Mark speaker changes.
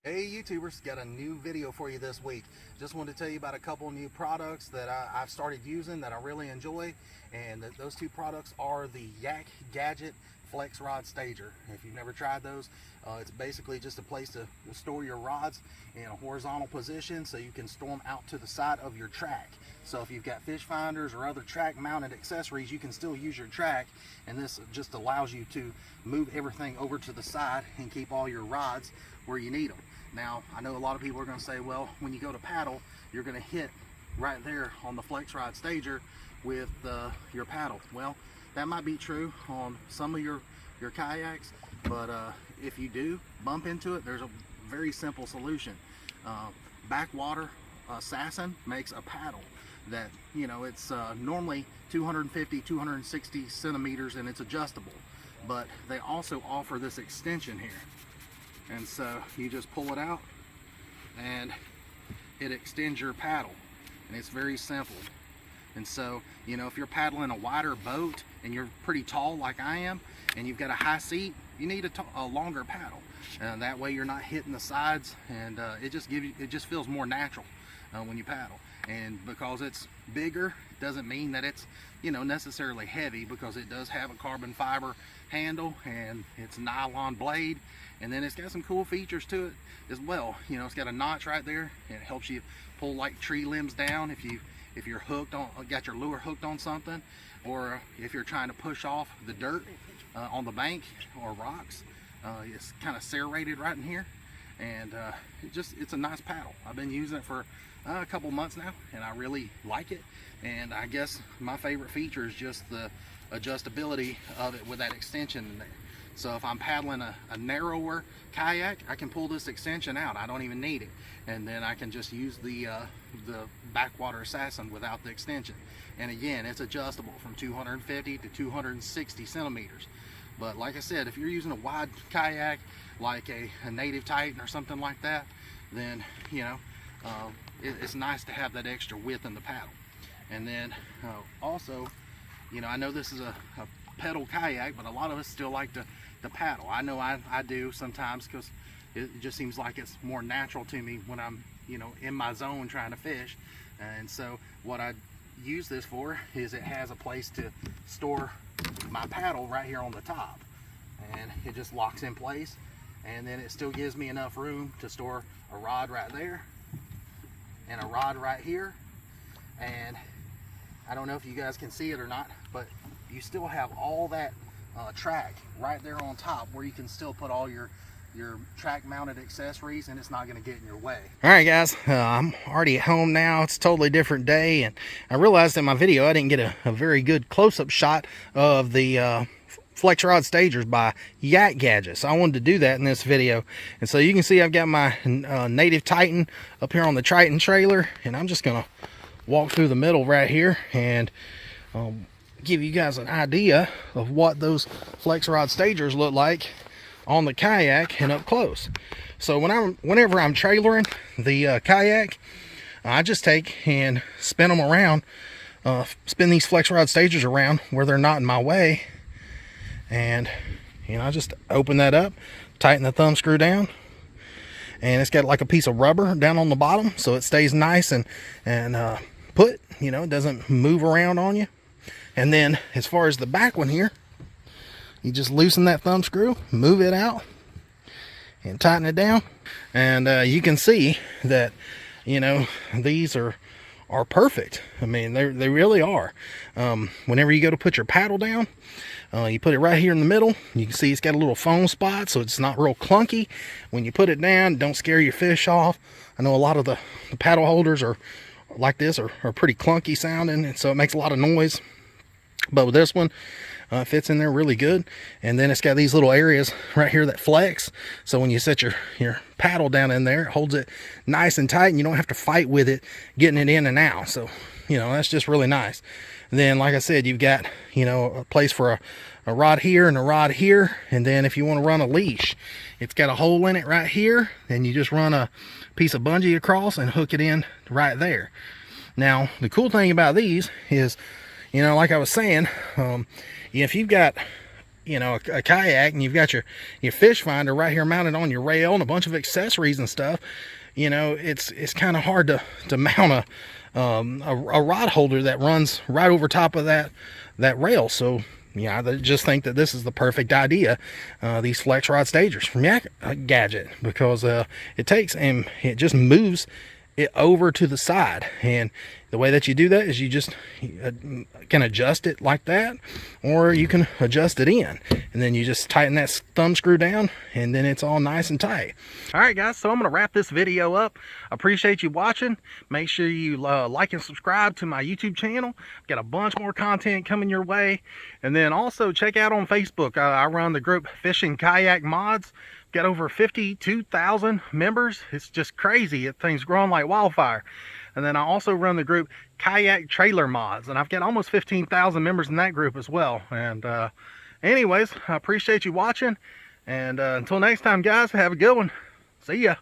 Speaker 1: Hey YouTubers, got a new video for you this week. Just wanted to tell you about a couple new products that I've started using that I really enjoy, and those two products are the YAK Gadget Flex Rod Stager. If you've never tried those, it's basically just a place to store your rods in a horizontal position so you can store them out to the side of your track. So if you've got fish finders or other track mounted accessories, you can still use your track, and this just allows you to move everything over to the side and keep all your rods where you need them. Now, I know a lot of people are going to say, well, when you go to paddle, you're going to hit right there on the Flex Rod Stager with your paddle. Well, that might be true on some of your kayaks, but if you do bump into it, there's a very simple solution. Backwater Assassin makes a paddle that, you know, it's normally 250, 260 centimeters, and it's adjustable, but they also offer this extension here. And so you just pull it out and it extends your paddle, and it's very simple. And so, you know, if you're paddling a wider boat and you're pretty tall like I am and you've got a high seat, you need a longer paddle, and that way you're not hitting the sides, and it just feels more natural when you paddle. And because it's bigger doesn't mean that it's, you know, necessarily heavy, because it does have a carbon fiber handle and it's nylon blade, and then it's got some cool features to it as well. You know, it's got a notch right there, and it helps you pull like tree limbs down if you're hooked on, got your lure hooked on something, or if you're trying to push off the dirt on the bank or rocks. It's kind of serrated right in here, and it's a nice paddle. I've been using it for a couple months now, and I really like it. And I guess my favorite feature is just the adjustability of it with that extension in there. So if I'm paddling a narrower kayak, I can pull this extension out. I don't even need it, and then I can just use the Backwater Assassin without the extension. And again, it's adjustable from 250 to 260 centimeters. But like I said, if you're using a wide kayak like a Native Titan or something like that, then, you know, it's nice to have that extra width in the paddle. And then also, you know, I know this is a pedal kayak, but a lot of us still like to paddle. I know I do sometimes, because it just seems like it's more natural to me when I'm, you know, in my zone trying to fish. And so what I use this for is it has a place to store my paddle right here on the top, and it just locks in place, and then it still gives me enough room to store a rod right there and a rod right here. And I don't know if you guys can see it or not, but you still have all that track right there on top, where you can still put all your track mounted accessories, and it's not going to get in your way. All right guys, I'm already at home now. It's a totally different day, and I realized in my video I didn't get a very good close-up shot of the Flex Rod Stagers by YAK Gadget, so I wanted to do that in this video. And so you can see I've got my Native Titan up here on the Triton trailer, and I'm just gonna walk through the middle right here and give you guys an idea of what those Flex Rod Stagers look like on the kayak and up close. So whenever I'm trailering the kayak, I just take and spin them around, spin these Flex Rod Stagers around where they're not in my way, and, you know, I just open that up, tighten the thumb screw down, and it's got like a piece of rubber down on the bottom, so it stays nice and put, you know, it doesn't move around on you. And then as far as the back one here, you just loosen that thumb screw, move it out, and tighten it down. And you can see that, you know, these are perfect. I mean, they really are. Whenever you go to put your paddle down, you put it right here in the middle. You can see it's got a little foam spot, so it's not real clunky. When you put it down, don't scare your fish off. I know a lot of the paddle holders are like this are pretty clunky sounding, and so it makes a lot of noise. But with this one, fits in there really good. And then it's got these little areas right here that flex, so when you set your paddle down in there, it holds it nice and tight, and you don't have to fight with it getting it in and out. So, you know, that's just really nice. And then, like I said, you've got, you know, a place for a rod here and a rod here. And then if you want to run a leash, it's got a hole in it right here, and you just run a piece of bungee across and hook it in right there. Now, the cool thing about these is, you know, like I was saying, if you've got,
Speaker 2: a kayak, and you've got your fish finder right here mounted on your rail and a bunch of accessories and stuff, it's kind of hard to mount a rod holder that runs right over top of that rail. So yeah, I just think that this is the perfect idea, these flex rod stagers from YAK Gadget, because it takes and it just moves it over to the side. And the way that you do that is you just can adjust it like that, or you can adjust it in, and then you just tighten that thumb screw down, and then it's all nice and tight. All right, guys, so I'm going to wrap this video up. I appreciate you watching. Make sure you like and subscribe to my YouTube channel. Got a bunch more content coming your way. And then also check out on Facebook. I run the group Fishing Kayak Mods. Got over 52,000 members. It's just crazy. Things growing like wildfire. And then I also run the group Kayak Trailer Mods, and I've got almost 15,000 members in that group as well. And anyways, I appreciate you watching, and until next time, guys, have a good one. See ya.